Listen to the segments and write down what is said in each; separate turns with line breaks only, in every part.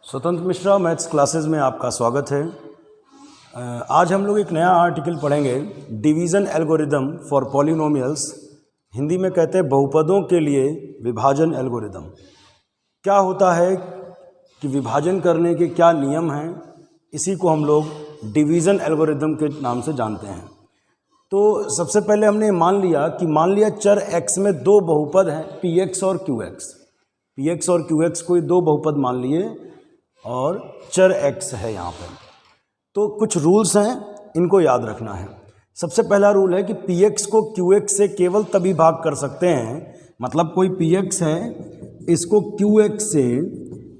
स्वतंत्र Mishra maths classes में आपका स्वागत है। आज हम लोग एक नया आर्टिकल पढ़ेंगे, division algorithm for polynomials. Hindi में कहते हैं बहुपदों के लिए विभाजन एल्गोरिदम। क्या होता है कि विभाजन करने के क्या नियम हैं, इसी को हम लोग डिवीज़न एल्गोरिदम के नाम से जानते हैं। तो सबसे पहले हमने मान लिया चर x में दो बहुपद हैं, px और qx। px और qx कोई दो बहुपद मान लिए और चर x है यहाँ पर। तो कुछ रूल्स हैं, इनको याद रखना है। सबसे पहला रूल है कि px को qx से केवल तभी भाग कर सकते हैं, मतलब कोई px है, इसको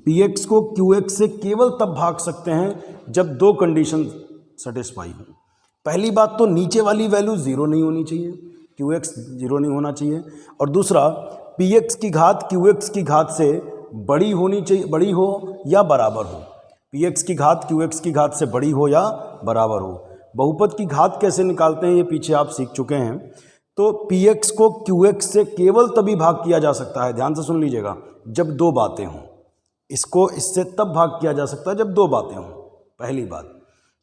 px को qx से केवल तब भाग सकते हैं जब दो कंडीशन सेटिस्फाई हो। पहली बात तो नीचे वाली वैल्यू ज़ीरो नहीं होनी चाहिए, qx ज़ीरो नहीं होना चाहिए, और दूसरा px की घात qx की घात से बड़ी होनी चाहिए, बड़ी हो या बराबर हो। px की घात qx की घात से बड़ी हो या बराबर हो। बहुपद की घात कैसे निकालते हैं ये पीछे आप सीख चुके हैं। तो px को qx से केवल तभी भाग किया जा सकता है, ध्यान से सुन लीजिएगा, जब दो बातें हों। इसको इससे तब भाग किया जा सकता है जब दो बातें हों।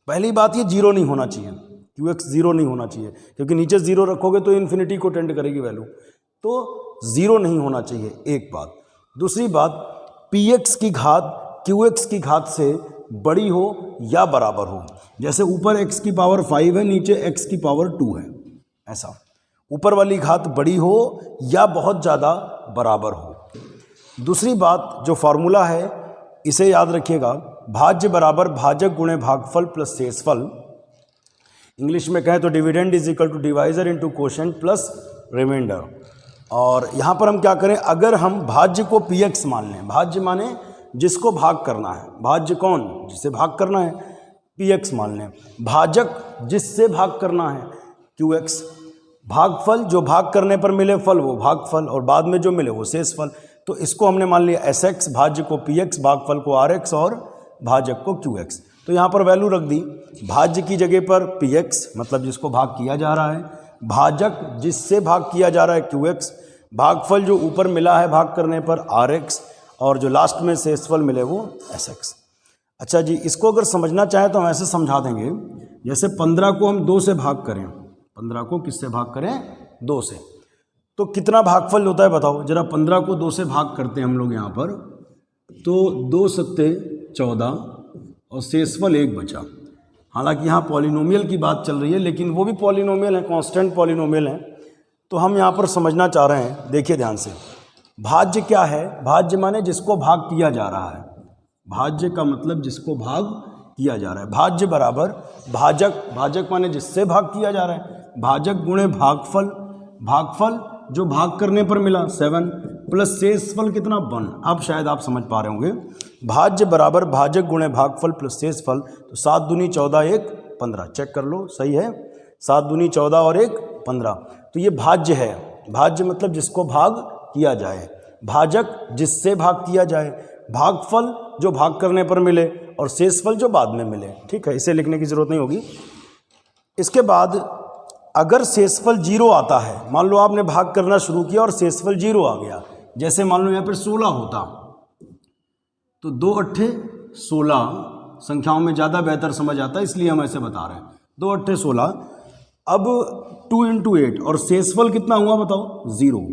पहली बात ये जीरो नहीं होना चाहिए, qx ज़ीरो नहीं होना चाहिए, क्योंकि नीचे ज़ीरो रखोगे तो इन्फिनिटी को टेंड करेगी वैल्यू, तो ज़ीरो नहीं होना चाहिए, एक बात। दूसरी बात, px की घात qx की घात से बड़ी हो या बराबर हो। जैसे ऊपर x की पावर 5 है, नीचे x की पावर 2 है, ऐसा। ऊपर वाली घात बड़ी हो या बहुत ज़्यादा बराबर हो। दूसरी बात, जो फार्मूला है इसे याद रखिएगा, भाज्य बराबर भाजक गुणे भागफल प्लस शेषफल। इंग्लिश में कहें तो dividend is equal to divisor into quotient plus remainder. और यहाँ पर हम क्या करें, अगर हम भाज्य को px मान लें, भाज्य माने जिसको भाग करना है, भाज्य कौन, जिसे भाग करना है, px मान लें। भाजक जिससे भाग करना है, qx। भागफल जो भाग करने पर मिले फल वो भागफल, और बाद में जो मिले वो शेषफल। तो इसको हमने मान लिया sx, भाज्य को px, भागफल को rx और भाजक को qx। तो यहाँ पर वैल्यू रख दी, भाज्य की जगह पर px मतलब जिसको भाग किया जा रहा है, भाजक जिससे भाग किया जा रहा है qx, भागफल जो ऊपर मिला है भाग करने पर rx, और जो लास्ट में शेषफल मिले वो sx। अच्छा जी, इसको अगर समझना चाहें तो हम ऐसे समझा देंगे, जैसे 15 को हम 2 से भाग करें, 15 को किससे भाग करें, 2 से, तो कितना भागफल होता है बताओ जरा। 15 को 2 से भाग करते हैं हम लोग यहाँ पर, तो 2 सत्ते 14 और शेषफल 1 बचा। हालांकि यहाँ पॉलिनोमियल की बात चल रही है, लेकिन वो भी पॉलिनोमियल है, कांस्टेंट पॉलिनोमियल है। तो हम यहाँ पर समझना चाह रहे हैं, देखिए ध्यान से, भाज्य क्या है, भाज्य माने जिसको भाग किया जा रहा है, भाज्य का मतलब जिसको भाग किया जा रहा है। भाज्य बराबर भाजक, भाजक माने जिससे भाग किया जा रहा है, भाजक गुणे भागफल, भागफल जो भाग करने पर मिला 7 प्लस शेषफल कितना 1। अब शायद आप समझ पा रहे होंगे, भाज्य बराबर भाजक गुणे भागफल प्लस शेषफल, तो 7 दूनी 14 1 15, चेक कर लो सही है, 7 दूनी 14 और 1 15। तो ये भाज्य है, भाज्य मतलब जिसको भाग किया जाए, भाजक जिससे भाग किया जाए, भागफल जो भाग करने पर मिले, और शेषफल जो बाद में मिले। ठीक है, इसे लिखने की जरूरत नहीं होगी। इसके बाद अगर शेषफल 0 आता है, मान लो आपने भाग करना शुरू किया और शेषफल 0 आ गया, जैसे मान लो यहाँ पर 16 होता, तो 2 अट्ठे 16, संख्याओं में ज़्यादा बेहतर समझ आता है इसलिए हम ऐसे बता रहे हैं, 2 अट्ठे 16। अब 2 इंटू 8, और शेषफल कितना हुआ बताओ, 0।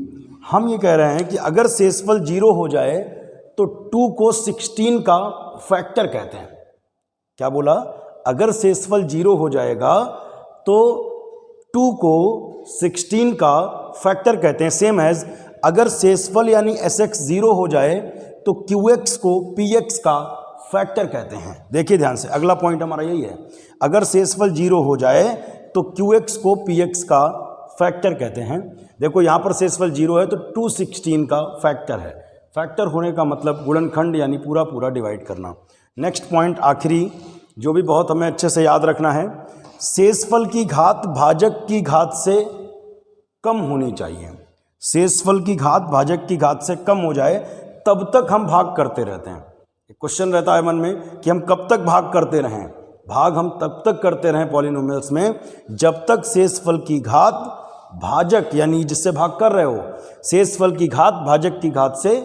हम ये कह रहे हैं कि अगर शेषफल 0 हो जाए तो 2 को 16 का फैक्टर कहते हैं। क्या बोला, अगर शेषफल 0 हो जाएगा तो 2 को 16 का फैक्टर कहते हैं। सेम एज अगर शेषफल यानी sx 0 हो जाए तो qx को px का फैक्टर कहते हैं। देखिए ध्यान से, अगला पॉइंट हमारा यही है, अगर शेषफल 0 हो जाए तो qx को px का फैक्टर कहते हैं। देखो यहाँ पर शेषफल 0 है तो 216 का फैक्टर है। फैक्टर होने का मतलब गुणनखंड यानी पूरा पूरा डिवाइड करना। नेक्स्ट पॉइंट आखिरी, जो भी बहुत हमें अच्छे से याद रखना है, शेषफल की घात भाजक की घात से कम होनी चाहिए। शेषफल की घात भाजक की घात से कम हो जाए तब तक हम भाग करते रहते हैं। एक क्वेश्चन रहता है मन में कि हम कब तक भाग करते रहें। भाग हम तब तक करते रहें पॉलिनोमियल्स में जब तक शेषफल की घात भाजक यानी जिससे भाग कर रहे हो, शेषफल की घात भाजक की घात से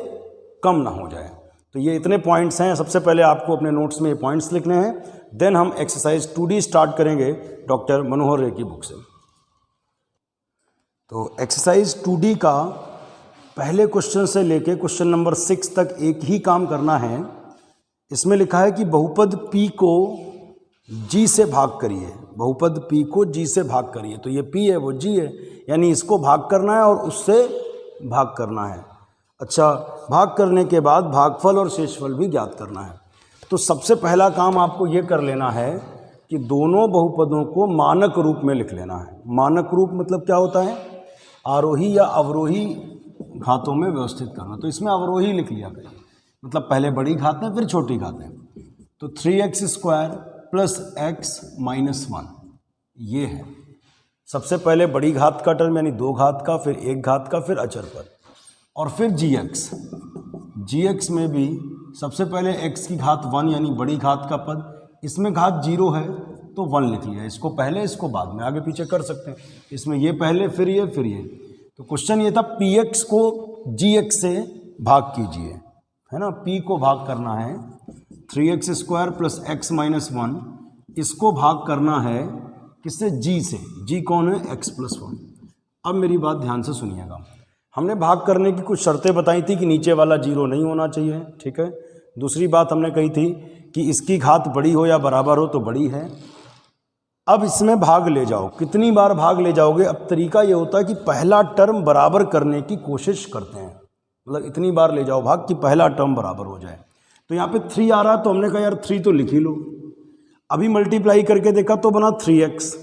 कम ना हो जाए। तो ये इतने पॉइंट्स हैं। सबसे पहले आपको अपने नोट्स में ये पॉइंट्स लिखने हैं, देन हम एक्सरसाइज 2D स्टार्ट करेंगे डॉक्टर मनोहर रे की बुक से। तो एक्सरसाइज 2D का पहले क्वेश्चन से लेके क्वेश्चन नंबर 6 तक एक ही काम करना है। इसमें लिखा है कि बहुपद p को g से भाग करिए, बहुपद p को g से भाग करिए। तो ये p है, वो g है, यानी इसको भाग करना है और उससे भाग करना है। अच्छा, भाग करने के बाद भागफल और शेषफल भी ज्ञात करना है। तो सबसे पहला काम आपको ये कर लेना है कि दोनों बहुपदों को मानक रूप में लिख लेना है। मानक रूप मतलब क्या होता है? आरोही या अवरोही घातों में व्यवस्थित करना। तो इसमें अवरोही लिख लिया करिए, मतलब पहले बड़ी घात में फिर छोटी घात में। तो 3x² प्लस x माइनस 1 ये है। सबसे पहले बड़ी घात का टर्म यानी 2 घात का, फिर 1 घात का, फिर अचर पद, और फिर gx में भी सबसे पहले x की घात 1 यानी बड़ी घात का पद, इसमें घात 0 है तो 1 लिख लिया। इसको पहले इसको बाद में, आगे पीछे कर सकते हैं। इसमें ये पहले फिर ये फिर ये। तो क्वेश्चन ये था px को gx से भाग कीजिए, है ना। p को भाग करना है 3x² प्लस x माइनस 1, इसको भाग करना है किससे? g से। g कौन है? x plus 1। अब मेरी बात ध्यान से सुनिएगा। हमने भाग करने की कुछ शर्तें बताई थी कि नीचे वाला 0 नहीं होना चाहिए, ठीक है। दूसरी बात हमने कही थी कि इसकी घात बड़ी हो या बराबर हो तो बड़ी है। अब इसमें भाग ले जाओ, कितनी बार भाग ले जाओगे? अब तरीका ये होता है कि पहला टर्म बराबर करने की कोशिश करते हैं, मतलब इतनी बार ले जाओ भाग कि पहला टर्म बराबर हो जाए। तो यहाँ पे 3 आ रहा, तो हमने कहा यार 3 तो लिख ही लो। अभी मल्टीप्लाई करके देखा तो बना 3x,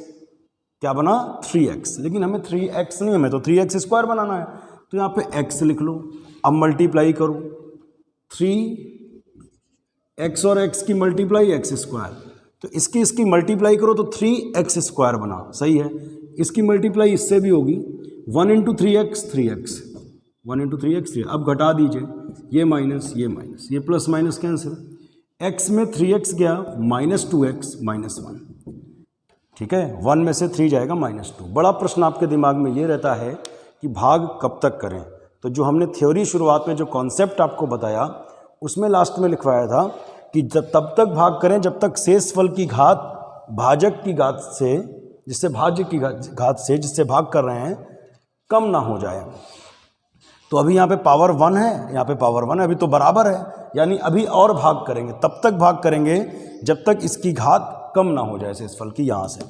क्या बना? 3x, लेकिन हमें 3x नहीं, हमें तो 3x² बनाना है। तो यहाँ पे x लिख लो। अब मल्टीप्लाई करो, 3x और x की मल्टीप्लाई x², तो इसकी मल्टीप्लाई करो तो 3x² बना, सही है। इसकी मल्टीप्लाई इससे भी होगी, 1 into 3x 3x, 1 into 3x 3। अब घटा दीजिए, ये माइनस ये प्लस माइनस कैंसिल। x में 3x गया, -2x माइनस 1, ठीक है। 1 में से 3 जाएगा -2। बड़ा प्रश्न आपके दिमाग में ये रहता है कि भाग कब तक करें। तो जो हमने थ्योरी शुरुआत में जो कॉन्सेप्ट आपको बताया, उसमें लास्ट में लिखवाया था कि तब तक भाग करें जब तक शेषफल की घात भाजक की घात से, जिससे भाज्य की घात से जिससे भाग कर रहे हैं, कम ना हो जाए। तो अभी यहाँ पे पावर 1 है, यहाँ पे पावर 1 है, अभी तो बराबर है, यानी अभी और भाग करेंगे, तब तक भाग करेंगे जब तक इसकी घात कम ना हो जाए शेषफल की यहाँ से।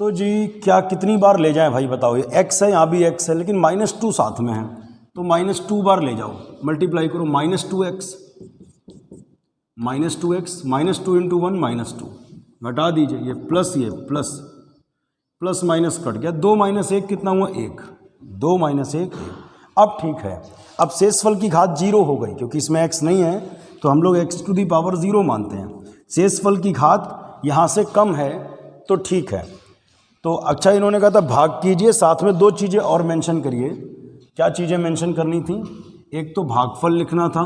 तो जी क्या कितनी बार ले जाएं भाई बताओ? ये x है, यहाँ भी x है, लेकिन -2 साथ में है, तो -2 बार ले जाओ। मल्टीप्लाई करो, -2x -2 इंटू 1 -2, घटा दीजिए, ये प्लस माइनस कट गया, 2 - 1 कितना हुआ? 1, 2 - 1 1। अब ठीक है, अब शेषफल की घात 0 हो गई, क्योंकि इसमें x नहीं है तो हम लोग x⁴ मानते हैं। शेषफल की घात यहाँ से कम है तो ठीक है। तो अच्छा, इन्होंने कहा था भाग कीजिए, साथ में 2 चीज़ें और मेंशन करिए। क्या चीज़ें मेंशन करनी थी? एक तो भागफल लिखना था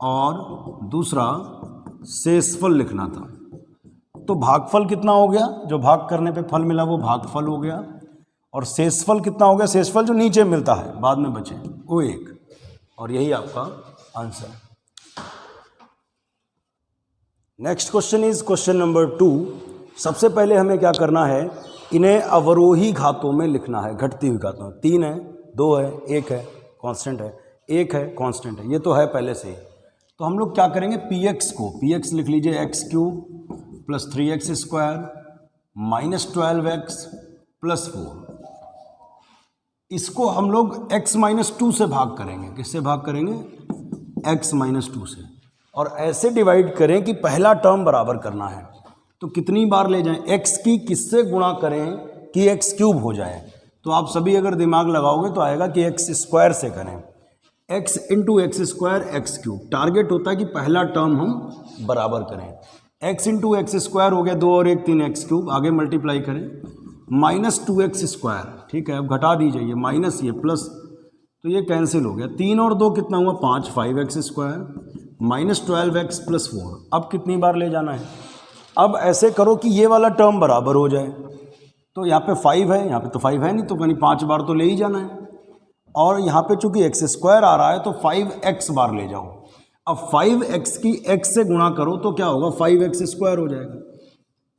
और दूसरा शेषफल लिखना था। तो भागफल कितना हो गया? जो भाग करने पे फल मिला वो भागफल हो गया। और शेषफल कितना हो गया? शेषफल जो नीचे मिलता है बाद में बचे वो 1, और यही आपका answer. Next question is question number 2। सबसे पहले हमें क्या करना है? इन्हें अवरोही घातों में लिखना है, घटती हुई घातों में। 3 है, 2 है, 1 है, कांस्टेंट है, 1 है, कांस्टेंट है, ये तो है पहले से ही। तो हम लोग क्या करेंगे? px को, px लिख लीजिए x³ plus 3x² minus 12x plus 4। इसको हम लोग x-2 से भाग करेंगे। किससे भाग करेंगे? x-2 से। और ऐसे डिवाइड करें कि पहला टर्म बराबर करना है। तो कितनी बार ले जाएं? x की किससे गुणा करें कि x³ हो जाए? तो आप सभी अगर दिमाग लगाओगे तो आएगा कि x² से करें, x into x² x³। Target होता है कि पहला टर्म हम बराबर करें। x इंटू x² हो गया 2 और 1 3 x³, आगे मल्टीप्लाई करें -2x², ठीक है। अब घटा दीजिए, ये माइनस ये प्लस, तो ये कैंसिल हो गया। 3 और 2 कितना हुआ? 5, 5x² माइनस 12x प्लस 4। अब कितनी बार ले जाना है? अब ऐसे करो कि ये वाला टर्म बराबर हो जाए। तो यहाँ पे 5 है, यहाँ पे तो 5 है नहीं, तो यानी 5 बार तो ले ही जाना है। और यहाँ पे चूंकि एक्स स्क्वायर आ रहा है तो 5x बार ले जाओ। अब 5x की x से गुणा करो तो क्या होगा, 5x स्क्वायर हो जाएगा,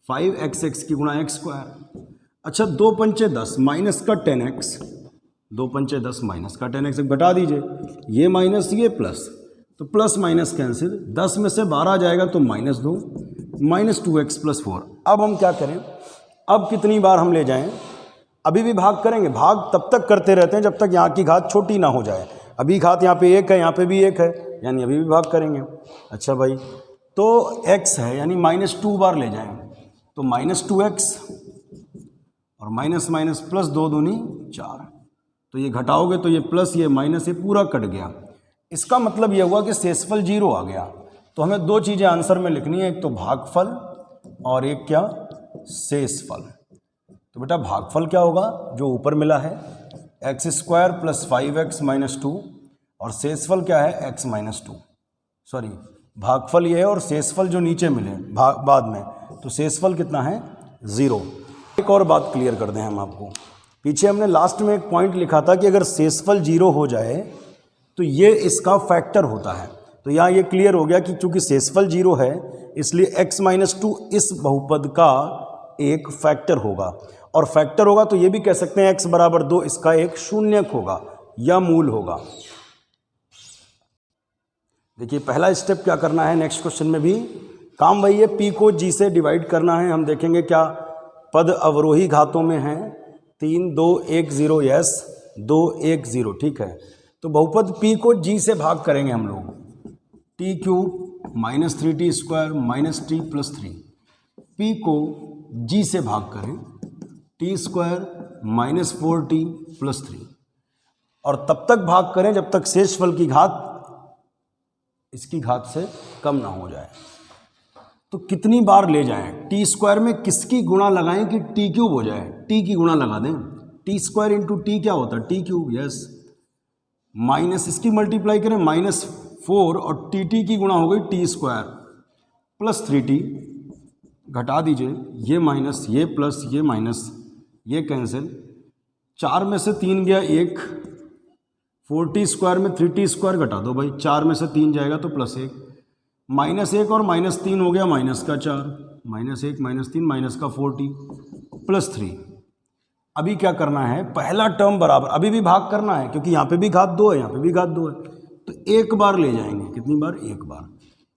5x की गुणा x स्क्वायर। अच्छा 2 पंचे 10 माइनस का 10x, 2 पंचे 10 माइनस का 10x घटा दीजिए, ये माइनस ये प्लस, तो प्लस माइनस कैंसिल, 10 में से 12 जाएगा तो -2, -2x + 4। अब हम क्या करें, अब कितनी बार हम ले जाएं, अभी भी भाग करेंगे, भाग तब तक करते रहते हैं जब तक यहाँ की घात छोटी ना हो जाए। अभी घात यहाँ पे 1 है, यहाँ पे भी 1 है, यानी अभी भी भाग करेंगे। अच्छा भाई, तो x है यानी -2 बार ले जाएं, तो -2x और माइनस माइनस प्लस 2 दूनी 4, तो ये घटाओगे तो ये प्लस ये माइनस ये पूरा कट गया। इसका मतलब ये हुआ कि शेषफल 0 आ गया। तो हमें 2 चीज़ें आंसर में लिखनी है, एक तो भागफल और एक क्या, शेषफल। तो बेटा भागफल क्या होगा, जो ऊपर मिला है x² + 5x - 2, और शेषफल क्या है x - 2, सॉरी भागफल ये है और शेषफल जो नीचे मिले बाद में, तो शेषफल कितना है 0। एक और बात क्लियर कर दें हम आपको, पीछे हमने लास्ट में एक पॉइंट लिखा था कि अगर शेषफल 0 हो जाए तो ये इसका फैक्टर होता है। तो यहाँ ये क्लियर हो गया कि चूंकि शेषफल 0 है इसलिए x - 2 इस बहुपद का एक फैक्टर होगा, और फैक्टर होगा तो ये भी कह सकते हैं x = 2 इसका एक शून्यक होगा या मूल होगा। देखिए पहला स्टेप क्या करना है, नेक्स्ट क्वेश्चन में भी काम वही है, p को g से डिवाइड करना है। हम देखेंगे क्या पद अवरोही घातों में हैं, 3 2 1 0, यस 2 1 0, ठीक है। तो बहुपद p को g से भाग करेंगे हम लोग, t³ - 3t² - t + 3, p को g से भाग करें t² - 4t + 3, और तब तक भाग करें जब तक शेषफल की घात इसकी घात से कम ना हो जाए। तो कितनी बार ले जाएं, t² में किसकी गुणा लगाएं कि t³ हो जाए, t की गुणा लगा दें, t² × t क्या होता है t³, यस, माइनस इसकी मल्टीप्लाई करें -4 और tt की गुणा हो गई t² + 3t, घटा दीजिए, ये माइनस ये प्लस ये माइनस ये कैंसिल, 4 में से 3 गया 1, 4t² में 3t² घटा दो भाई, 4 में से 3 जाएगा तो +1, -1 और -3 हो गया -4, -1 -3 माइनस का 4t + 3। अभी क्या करना है, पहला टर्म बराबर, अभी भी भाग करना है क्योंकि यहाँ पे भी घात 2 है, यहाँ पे भी घात 2 है, तो एक बार ले जाएंगे, कितनी बार, एक बार,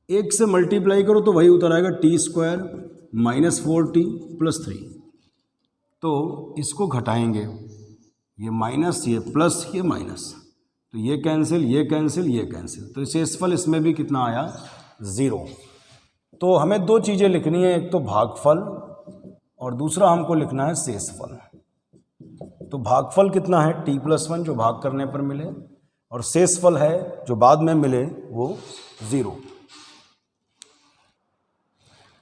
1 से मल्टीप्लाई करो तो वही उतर आएगा t² - 4t + 3। तो इसको घटाएंगे, ये माइनस ये प्लस ये माइनस, तो ये कैंसिल ये कैंसिल ये कैंसिल, तो शेषफल इसमें भी कितना आया 0। तो हमें 2 चीज़ें लिखनी है, एक तो भागफल और दूसरा हमको लिखना है शेषफल। तो भागफल कितना है t+1 जो भाग करने पर मिले, और शेषफल है जो बाद में मिले वो 0।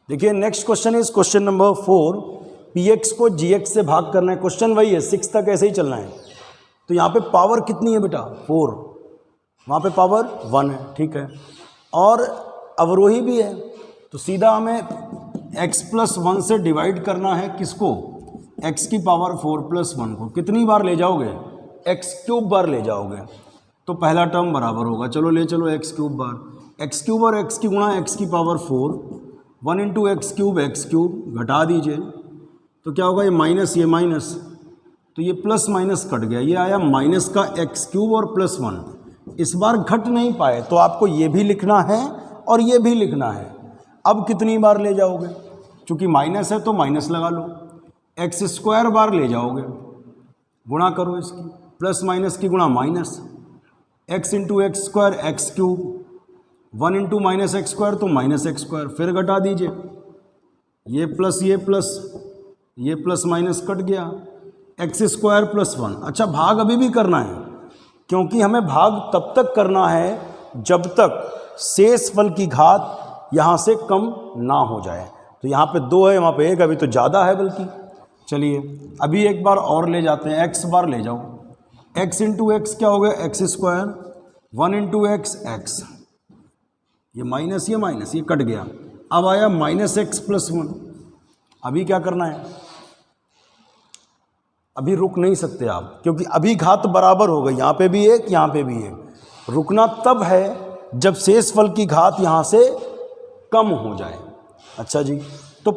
देखिए next question is question number 4, px को gx से भाग करना है। क्वेश्चन वही है, 6 तक ऐसे ही चलना है। तो यहाँ पे पावर कितनी है बेटा 4, वहाँ पे पावर 1 है, ठीक है, और अवरोही भी है, तो सीधा हमें x + 1 से डिवाइड करना है, किसको, x की पावर 4 + 1 को। कितनी बार ले जाओगे, x³ बार ले जाओगे, तो पहला टर्म बराबर होगा, चलो ले चलो x³ बार, x³ और x की गुणा x की पावर 4, 1 × x³ घटा दीजिए, तो क्या होगा, ये माइनस ये माइनस, तो ये प्लस माइनस कट गया, ये आया माइनस का x³ और +1। इस बार घट नहीं पाए तो आपको ये भी लिखना है और ये भी लिखना है। अब कितनी बार ले जाओगे, चूंकि माइनस है तो माइनस लगा लो, x² बार ले जाओगे, गुणा करो इसकी, प्लस माइनस की गुणा minus, x × x² x³, 1 × -x² तो -x², फिर घटा दीजिए, ये प्लस माइनस कट गया, x² + 1। अच्छा भाग अभी भी करना है, क्योंकि हमें भाग तब तक करना है जब तक शेषफल की घात यहाँ से कम ना हो जाए। तो यहाँ पे 2 है, वहाँ पे 1, अभी तो ज़्यादा है बल्कि। चलिए अभी एक बार और ले जाते हैं, x बार ले जाओ, x × x क्या हो गया x², 1 × x, ये माइनस ये कट गया, अब आया -x + 1। अभी क्या करना है, अभी रुक नहीं सकते आप, क्योंकि अभी घात बराबर हो गई, यहाँ पे भी एक, यहाँ पे भी एक। रुकना तब है जब शेषफल की घात यहाँ से कम हो जाए। अच्छा जी, तो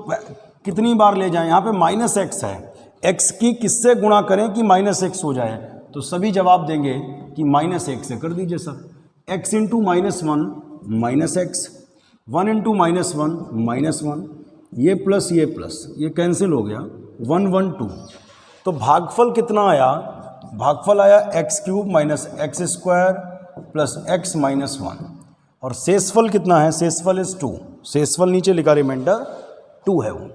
कितनी बार ले जाएं? यहाँ पे माइनस एक्स है, एक्स की किससे गुणा करें कि माइनस एक्स हो जाए? तो सभी जवाब देंगे कि माइनस एक्स से कर दीजिए sir. X into minus one minus x, one into minus one minus one, ये प्लस ये कैंसिल हो गया, 1 1 2। तो भागफल कितना आया? भागफल आया x cube minus x square plus x minus one. और शेषफल कितना है? शेषफल इज 2। शेषफल नीचे लिखा रिमाइंडर 2 है वो।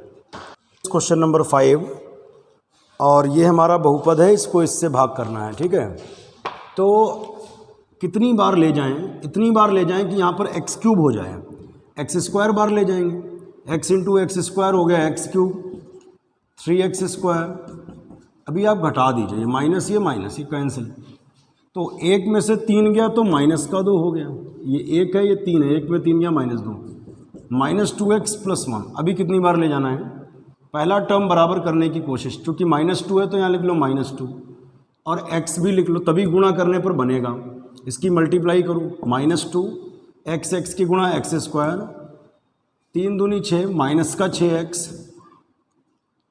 क्वेश्चन नंबर 5, और ये हमारा बहुपद है, इसको इससे भाग करना है, ठीक है। तो कितनी बार ले जाएं? इतनी बार ले जाएं कि यहाँ पर एक्स क्यूब हो जाए, एक्स स्क्वायर बार ले जाएंगे। एक्स इंटू एक्स स्क्वायर हो गया एक्स क्यूब, 3x स्क्वायर। अभी आप घटा दीजिए, ये माइनस ये कैंसिल। तो एक में से 3 गया तो माइनस का 2 हो गया, ये 1 है ये 3 है, 1 में 3 गया -2, माइनस 2x प्लस 1। अभी कितनी बार ले जाना है? पहला टर्म बराबर करने की कोशिश, क्योंकि -2 है तो यहाँ लिख लो -2 और x भी लिख लो, तभी गुणा करने पर बनेगा। इसकी मल्टीप्लाई करो, -2 x की गुणा एक्स स्क्वायर, 3 दूनी 6, माइनस का 6x,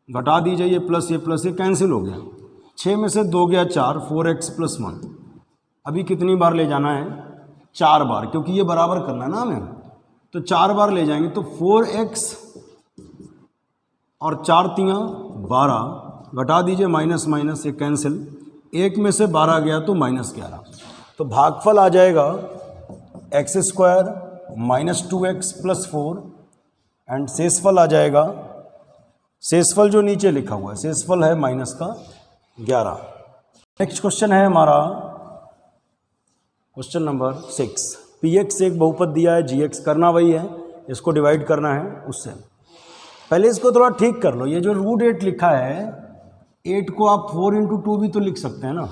घटा दीजिए ये प्लस ये कैंसिल हो गया। 6 में से 2 गया 4, 4x प्लस 1। अभी कितनी बार ले जाना है? 4 बार, क्योंकि ये बराबर करना है ना हमें, तो 4 बार ले जाएंगे। तो 4x और 4 तियाँ 12, घटा दीजिए माइनस माइनस ये कैंसिल, 1 में से 12 गया तो -11। तो भागफल आ जाएगा x square minus 2x plus 4 and शेषफल आ जाएगा, शेषफल जो नीचे लिखा हुआ है शेषफल है माइनस का 11। नेक्स्ट क्वेश्चन है हमारा क्वेश्चन नंबर 6। px एक बहुपद दिया है, gx करना वही है, इसको डिवाइड करना है उससे। पहले इसको थोड़ा ठीक कर लो, ये जो √8 लिखा है, 8 को आप 4 इंटू 2 भी तो लिख सकते हैं ना,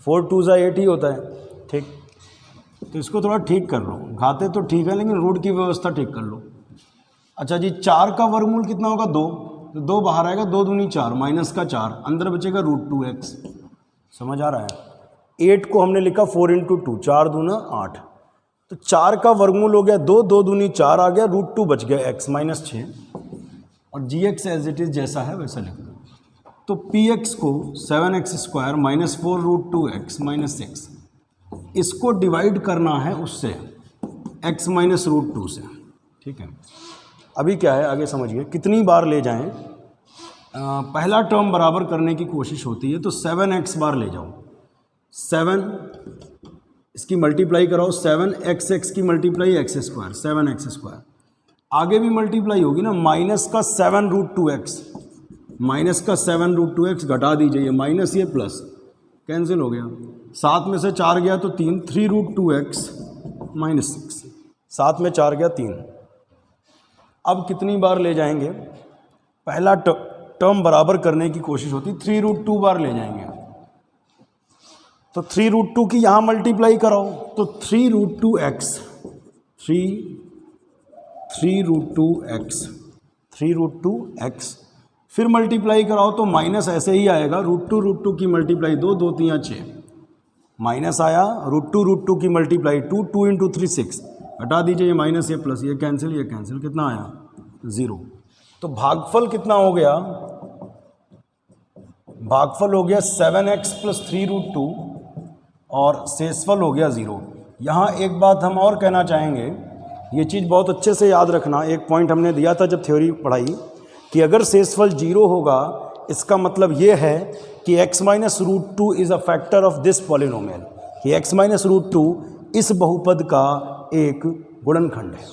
4 2 8 ही होता है, ठीक। तो इसको थोड़ा ठीक कर लो, घाते तो ठीक है लेकिन रूट की व्यवस्था ठीक कर लो। अच्छा जी, 4 का वर्गमूल कितना होगा? 2, तो 2 बाहर आएगा, 2 दूनी 4, माइनस का 4, अंदर बचेगा √2x। समझ आ रहा है? 8 को हमने लिखा 4 इंटू 2, 4 दूना 8, तो 4 का वर्गमूल हो गया 2, 2 दूनी 4 आ गया, √2 बच गया x माइनस 6, और gx एज इट इज़ जैसा है वैसा लिख दो। तो px को 7x square minus 4 √2x minus 6, इसको डिवाइड करना है उससे x माइनस √2 से, ठीक है। अभी क्या है आगे समझिए, कितनी बार ले जाएं? पहला टर्म बराबर करने की कोशिश होती है, तो 7x बार ले जाओ, 7 इसकी मल्टीप्लाई कराओ, 7x की multiply x square, 7x square. आगे भी मल्टीप्लाई होगी ना, माइनस का 7 √2x, माइनस का 7 √2x, घटा दीजिए ये माइनस ये प्लस, कैंसिल हो गया। 7 में से 4 गया तो 3, 3 √2x माइनस 6, 7 में 4 गया 3। अब कितनी बार ले जाएंगे? पहला टर्म बराबर करने की कोशिश होती, 3 √2 बार ले जाएंगे। तो 3 √2 की यहाँ मल्टीप्लाई कराओ, तो 3 √2x, 3 √2x, फिर मल्टीप्लाई कराओ तो माइनस ऐसे ही आएगा, √2 की मल्टीप्लाई 2, 2 3 6, माइनस आया, √2 की मल्टीप्लाई 2, 2 इंटू 3 6, हटा दीजिए ये माइनस ये प्लस, ये कैंसिल, कितना आया? 0। तो भागफल कितना हो गया? भागफल हो गया 7x प्लस 3 √2 और शेषफल हो गया 0। यहाँ एक बात हम और कहना चाहेंगे, ये चीज़ बहुत अच्छे से याद रखना, एक पॉइंट हमने दिया था जब थ्योरी पढ़ाई कि अगर शेषफल 0 होगा इसका मतलब ये है कि x minus √2 is a factor of this polynomial, कि x माइनस √2 इस बहुपद का एक गुणनखंड है।